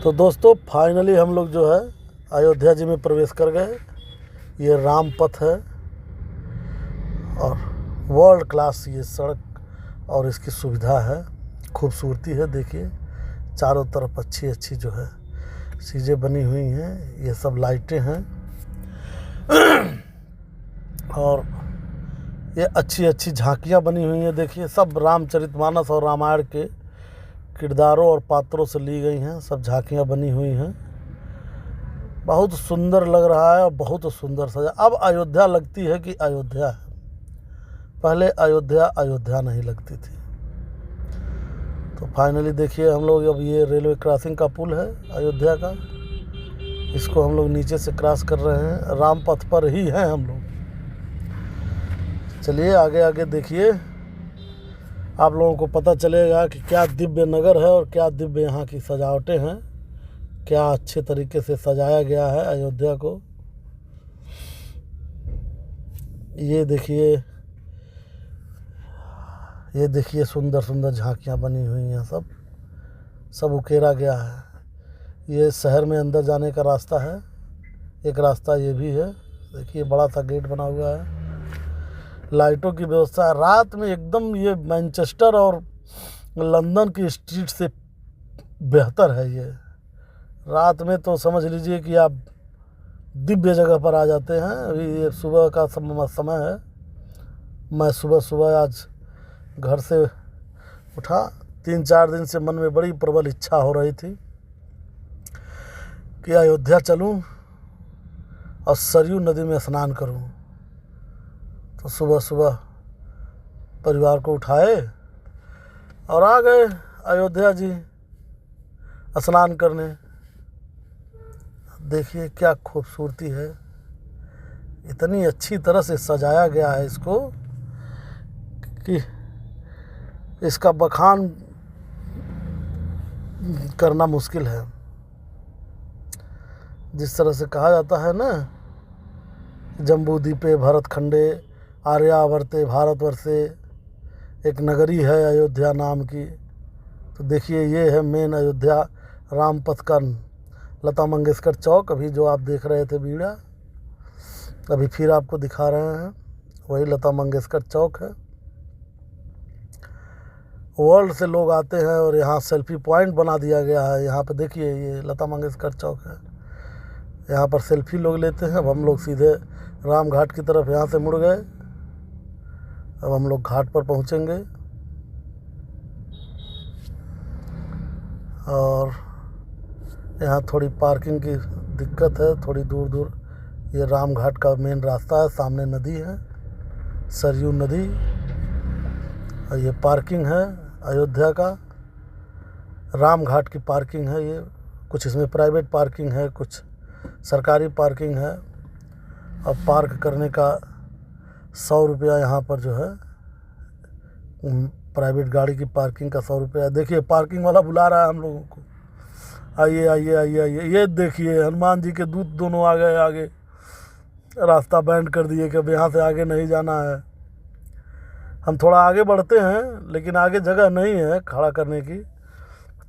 तो दोस्तों फाइनली हम लोग जो है अयोध्या जी में प्रवेश कर गए। ये राम पथ है और वर्ल्ड क्लास ये सड़क और इसकी सुविधा है, खूबसूरती है। देखिए चारों तरफ अच्छी अच्छी जो है चीज़ें बनी हुई हैं, ये सब लाइटें हैं और ये अच्छी अच्छी झांकियाँ बनी हुई हैं। देखिए सब रामचरितमानस और रामायण के किरदारों और पात्रों से ली गई हैं, सब झांकियाँ बनी हुई हैं। बहुत सुंदर लग रहा है और बहुत सुंदर सजा। अब अयोध्या लगती है कि अयोध्या है, पहले अयोध्या नहीं लगती थी। तो फाइनली देखिए हम लोग अब ये रेलवे क्रॉसिंग का पुल है अयोध्या का, इसको हम लोग नीचे से क्रॉस कर रहे हैं। राम पथ पर ही हैं हम लोग। चलिए आगे आगे देखिए, आप लोगों को पता चलेगा कि क्या दिव्य नगर है और क्या दिव्य यहाँ की सजावटें हैं, क्या अच्छे तरीके से सजाया गया है अयोध्या को। ये देखिए सुंदर सुंदर झांकियाँ बनी हुई हैं, सब उकेरा गया है। ये शहर में अंदर जाने का रास्ता है, एक रास्ता ये भी है। देखिए बड़ा सा गेट बना हुआ है, लाइटों की व्यवस्था है। रात में एकदम ये मैनचेस्टर और लंदन की स्ट्रीट से बेहतर है। ये रात में तो समझ लीजिए कि आप दिव्य जगह पर आ जाते हैं। अभी ये सुबह का समय है, मैं सुबह आज घर से उठा। 3-4 दिन से मन में बड़ी प्रबल इच्छा हो रही थी कि अयोध्या चलूं और सरयू नदी में स्नान करूं। तो सुबह परिवार को उठाए और आ गए अयोध्या जी स्नान करने। देखिए क्या खूबसूरती है, इतनी अच्छी तरह से सजाया गया है इसको कि इसका बखान करना मुश्किल है। जिस तरह से कहा जाता है ना, जम्बूद्वीपे भरतखंडे आर्यावर्ते भारतवर्षे, एक नगरी है अयोध्या नाम की। तो देखिए ये है मेन अयोध्या रामपथ का लता मंगेशकर चौक। अभी जो आप देख रहे थे वीडियो, अभी फिर आपको दिखा रहे हैं, वही लता मंगेशकर चौक है। वर्ल्ड से लोग आते हैं और यहाँ सेल्फी पॉइंट बना दिया गया है। यहाँ पर देखिए ये लता मंगेशकर चौक है, यहाँ पर सेल्फी लोग लेते हैं। अब हम लोग सीधे राम घाट की तरफ यहाँ से मुड़ गए। अब हम लोग घाट पर पहुँचेंगे और यहाँ थोड़ी पार्किंग की दिक्कत है, थोड़ी दूर। ये राम घाट का मेन रास्ता है, सामने नदी है सरयू नदी, और ये पार्किंग है अयोध्या का राम घाट की पार्किंग है। ये कुछ इसमें प्राइवेट पार्किंग है, कुछ सरकारी पार्किंग है। और पार्क करने का 100 रुपया यहाँ पर जो है, प्राइवेट गाड़ी की पार्किंग का 100 रुपया। देखिए पार्किंग वाला बुला रहा है हम लोगों को, आइए। ये देखिए हनुमान जी के दूत दोनों आ गए आगे, रास्ता बैंड कर दिए कि अब यहाँ से आगे नहीं जाना है। हम थोड़ा आगे बढ़ते हैं लेकिन आगे जगह नहीं है खड़ा करने की,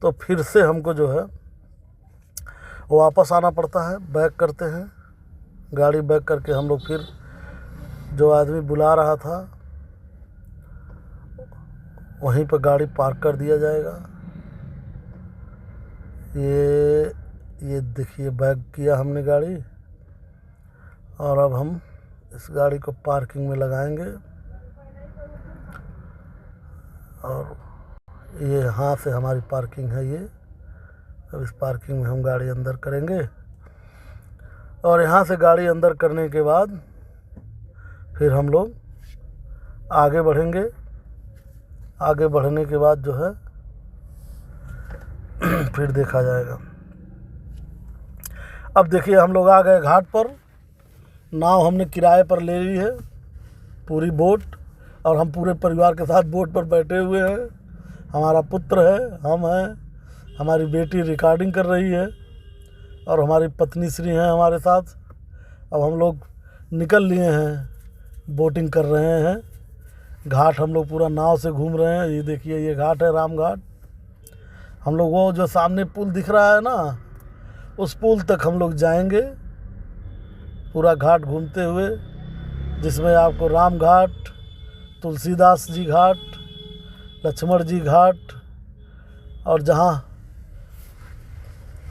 तो फिर से हमको जो है वापस आना पड़ता है। बैक करते हैं, गाड़ी बैक करके हम लोग फिर जो आदमी बुला रहा था वहीं पर गाड़ी पार्क कर दिया जाएगा। ये देखिए बैक किया हमने गाड़ी, और अब हम इस गाड़ी को पार्किंग में लगाएंगे। और ये यहाँ से हमारी पार्किंग है ये। अब इस पार्किंग में हम गाड़ी अंदर करेंगे और यहाँ से गाड़ी अंदर करने के बाद फिर हम लोग आगे बढ़ेंगे। आगे बढ़ने के बाद जो है फिर देखा जाएगा। अब देखिए हम लोग आ गए घाट पर। नाव हमने किराए पर ले ली है, पूरी बोट, और हम पूरे परिवार के साथ बोट पर बैठे हुए हैं। हमारा पुत्र है, हम हैं, हमारी बेटी रिकॉर्डिंग कर रही है और हमारी पत्नी श्री हैं हमारे साथ। अब हम लोग निकल लिए हैं, बोटिंग कर रहे हैं। घाट हम लोग पूरा नाव से घूम रहे हैं। ये देखिए ये घाट है राम घाट। हम लोग वो जो सामने पुल दिख रहा है ना, उस पुल तक हम लोग जाएंगे पूरा घाट घूमते हुए, जिसमें आपको राम घाट, तुलसीदास जी घाट, लक्ष्मण जी घाट और जहाँ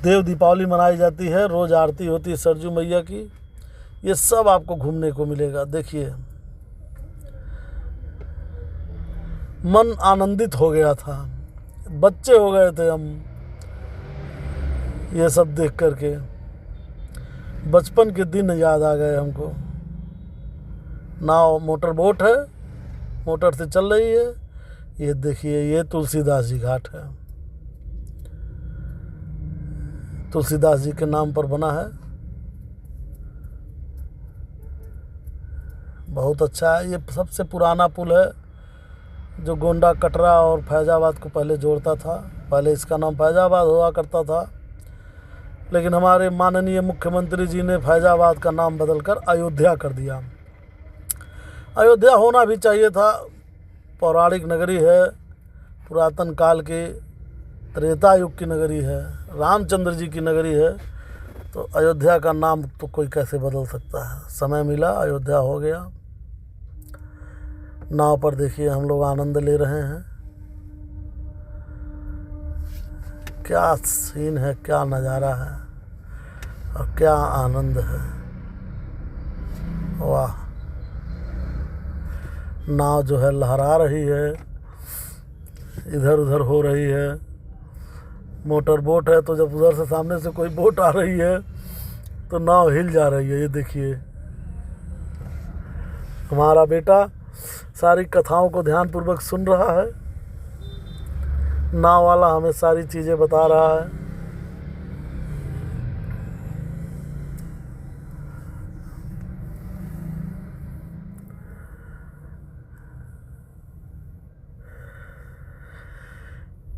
देव दीपावली मनाई जाती है, रोज़ आरती होती है सरजू मैया की, ये सब आपको घूमने को मिलेगा। देखिए मन आनंदित हो गया था, बच्चे हो गए थे हम ये सब देख करके, बचपन के दिन याद आ गए हमको। नाव मोटर बोट है, मोटर से चल रही है। ये देखिए ये तुलसीदास जी घाट है, तुलसीदास जी के नाम पर बना है, बहुत अच्छा है। ये सबसे पुराना पुल है जो गोंडा, कटरा और फैज़ाबाद को पहले जोड़ता था। पहले इसका नाम फैज़ाबाद हुआ करता था, लेकिन हमारे माननीय मुख्यमंत्री जी ने फैज़ाबाद का नाम बदलकर अयोध्या कर दिया। अयोध्या होना भी चाहिए था, पौराणिक नगरी है, पुरातन काल की त्रेता युग की नगरी है, रामचंद्र जी की नगरी है, तो अयोध्या का नाम तो कोई कैसे बदल सकता है। समय मिला, अयोध्या हो गया। नाव पर देखिए हम लोग आनंद ले रहे हैं, क्या सीन है, क्या नज़ारा है और क्या आनंद है। वाह, नाव जो है लहरा रही है, इधर उधर हो रही है। मोटर बोट है, तो जब उधर से सामने से कोई बोट आ रही है तो नाव हिल जा रही है। ये देखिए हमारा बेटा सारी कथाओं को ध्यानपूर्वक सुन रहा है, नाव वाला हमें सारी चीज़ें बता रहा है।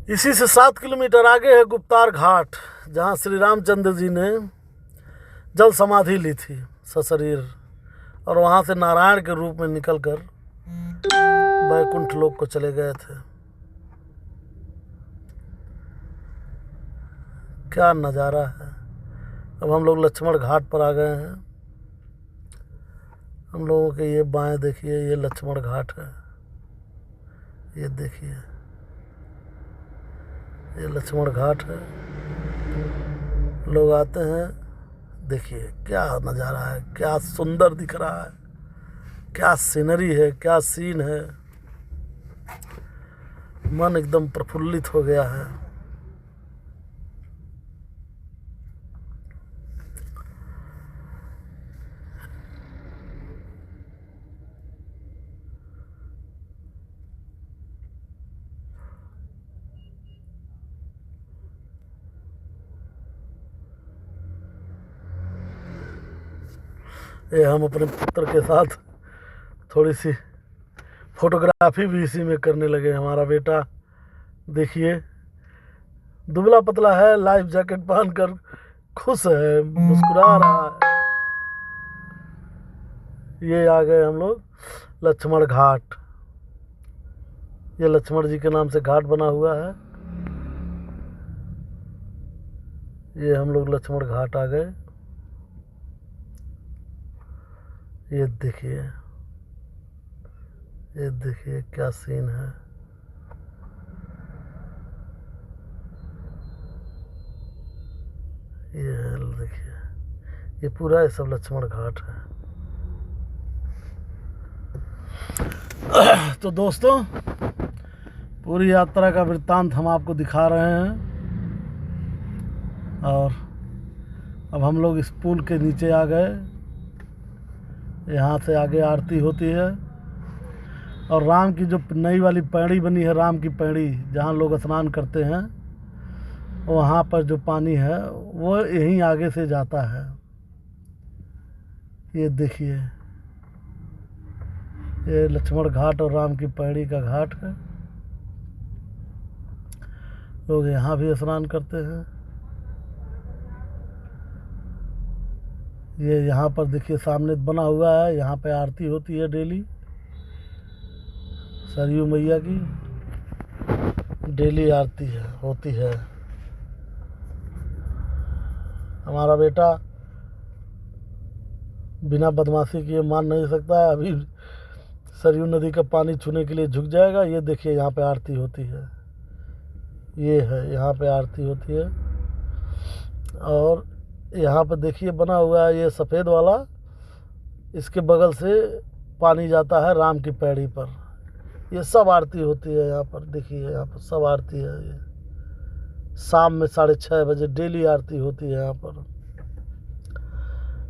इसी से 7 किलोमीटर आगे है गुप्तार घाट, जहाँ श्री रामचंद्र जी ने जल समाधि ली थी सशरीर, और वहाँ से नारायण के रूप में निकलकर वैकुंठ लोक को चले गए थे। क्या नज़ारा है। अब हम लोग लक्ष्मण घाट पर आ गए हैं। हम लोगों के ये बाएं देखिए, ये लक्ष्मण घाट है। ये देखिए ये लक्ष्मण घाट है, लोग आते हैं। देखिए क्या नज़ारा है, क्या सुंदर दिख रहा है, क्या सीनरी है, क्या सीन है। मन एकदम प्रफुल्लित हो गया है। ये हम अपने पुत्र के साथ थोड़ी सी फोटोग्राफी भी इसी में करने लगे। हमारा बेटा देखिए दुबला पतला है, लाइफ जैकेट पहनकर खुश है, मुस्कुरा रहा है। ये आ गए हम लोग लक्ष्मण घाट। ये लक्ष्मण जी के नाम से घाट बना हुआ है। ये हम लोग लक्ष्मण घाट आ गए। ये देखिए, ये देखिए क्या सीन है। ये देखिए, ये पूरा ये सब लक्ष्मण घाट है। तो दोस्तों, पूरी यात्रा का वृत्तांत हम आपको दिखा रहे हैं, और अब हम लोग इस पुल के नीचे आ गए। यहाँ से आगे आरती होती है, और राम की जो नई वाली पैड़ी बनी है, राम की पैड़ी जहाँ लोग स्नान करते हैं, वहाँ पर जो पानी है वो यहीं आगे से जाता है। ये देखिए, ये लक्ष्मण घाट और राम की पैड़ी का घाट है। लोग यहाँ भी स्नान करते हैं। ये यहाँ पर देखिए सामने बना हुआ है, यहाँ पे आरती होती है डेली सरयू मैया की। डेली आरती है, होती है। हमारा बेटा बिना बदमाशी किए मान नहीं सकता है, अभी सरयू नदी का पानी छूने के लिए झुक जाएगा। ये देखिए यहाँ पे आरती होती है, ये है यहाँ पे आरती होती है। और यहाँ पे देखिए बना हुआ है ये सफ़ेद वाला, इसके बगल से पानी जाता है राम की पैड़ी पर। ये सब आरती होती है यहाँ पर, देखिए यहाँ पर सब आरती है। ये शाम में 6:30 बजे डेली आरती होती है यहाँ पर।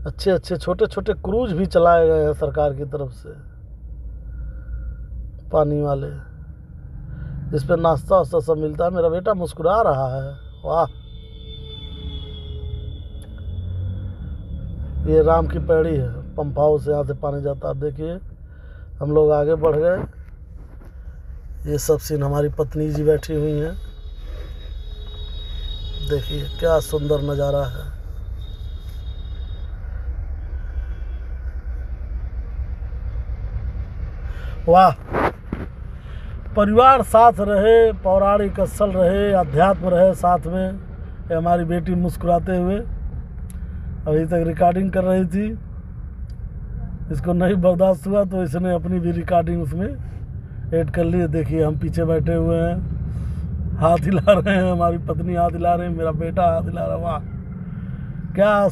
अच्छे अच्छे छोटे छोटे क्रूज भी चलाए गए हैं सरकार की तरफ से, पानी वाले, जिस पे नाश्ता वास्ता सब मिलता है। मेरा बेटा मुस्कुरा रहा है, वाह। ये राम की पैड़ी है, पंप हाउस से यहाँ से पानी जाता है। आप देखिए हम लोग आगे बढ़ गए। ये सब सीन हमारी पत्नी जी बैठी हुई हैं, देखिए क्या सुंदर नज़ारा है। वाह, परिवार साथ रहे, पौराणिक स्थल रहे, अध्यात्म रहे साथ में। ये हमारी बेटी मुस्कुराते हुए अभी तक रिकॉर्डिंग कर रही थी, इसको नहीं बर्दाश्त हुआ तो इसने अपनी भी रिकॉर्डिंग उसमें ऐड कर ली। देखिए हम पीछे बैठे हुए हैं, हाथ हिला रहे हैं, हमारी पत्नी हाथ हिला रही है, मेरा बेटा हाथ हिला रहा है। वाह क्या